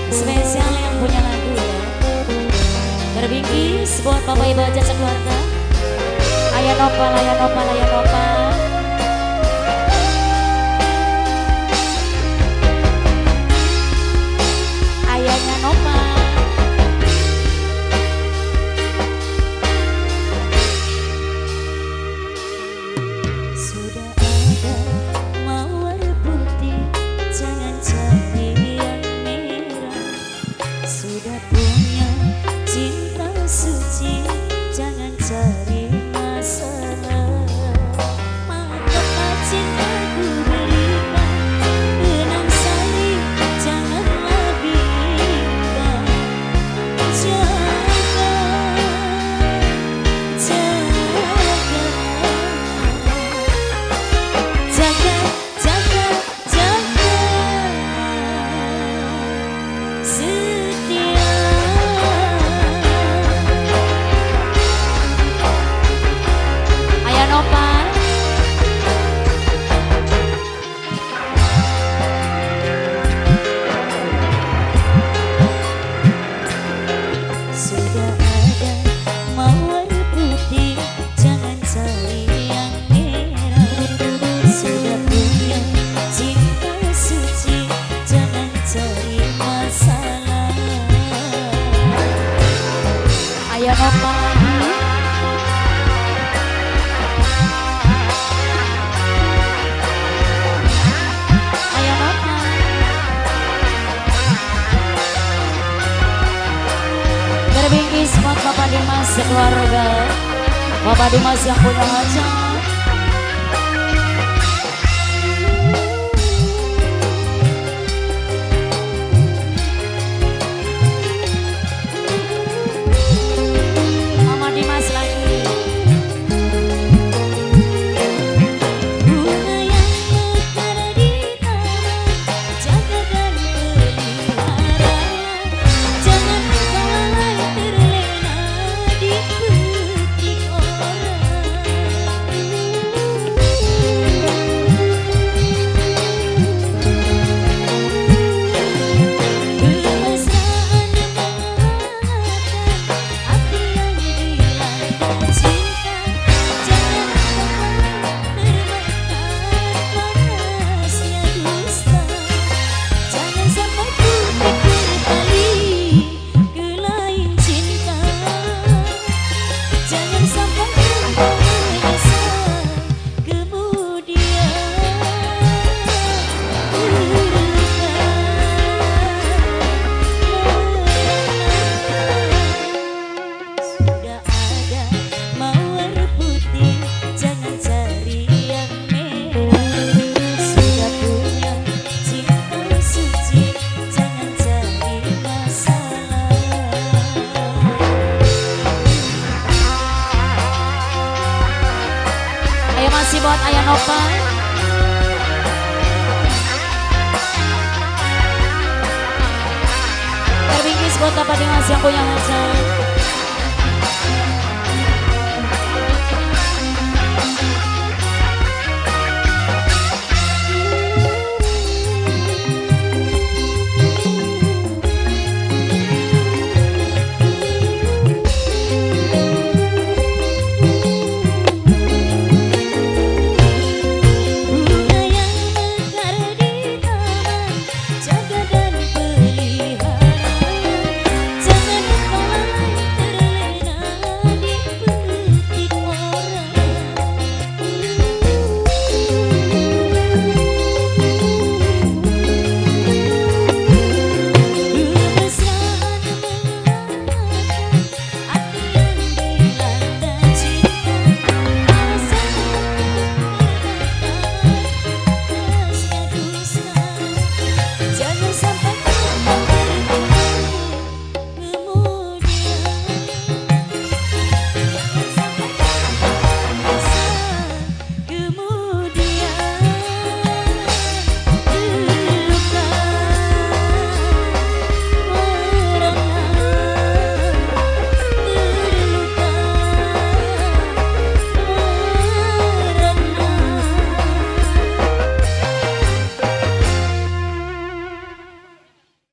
Spesial yang punya lagu ya. Berbingkis buat bapak ibu aja sekeluarga. Ayah nopal, ayah nopal, ayah nopal. Ayahnya nopal. Sudah ada mawar putih, jangan cari yang merah. Sudah punya cinta suci, jangan cari masalah. Maka cintaku berikan benang sari, janganlah bimbang. Jaga, jaga, jaga, setia. Ayah nopal. Sudah ada mawar putih, jangan cari yang merah. Sudah punya cinta suci, jangan cari masalah. Ayah nopal lagi. Ayah nopal. Berbingkis buat Bapak Dimas sekeluarga. Bapak Dimas yang punya hajat. Mama Dimas lagi. Bunga yang mekar di taman, jaga dan pelihara. Jangan kau lalai terlena dipetik orang. Kemesraan menghangatkan hati yang dilanda cinta. Jangan kau termakan panasnya dusta. Jangan sampai ku berpaling ke lain cinta. Jangan sampai ku menyesal kemudian. Sudah ada mawar putih, jangan cari yang merah. Sudah punya cinta suci, jangan cari masalah. Ayo masih buat ayah nopal. Terbingkis buat Bapak Dimas yang punya hajat.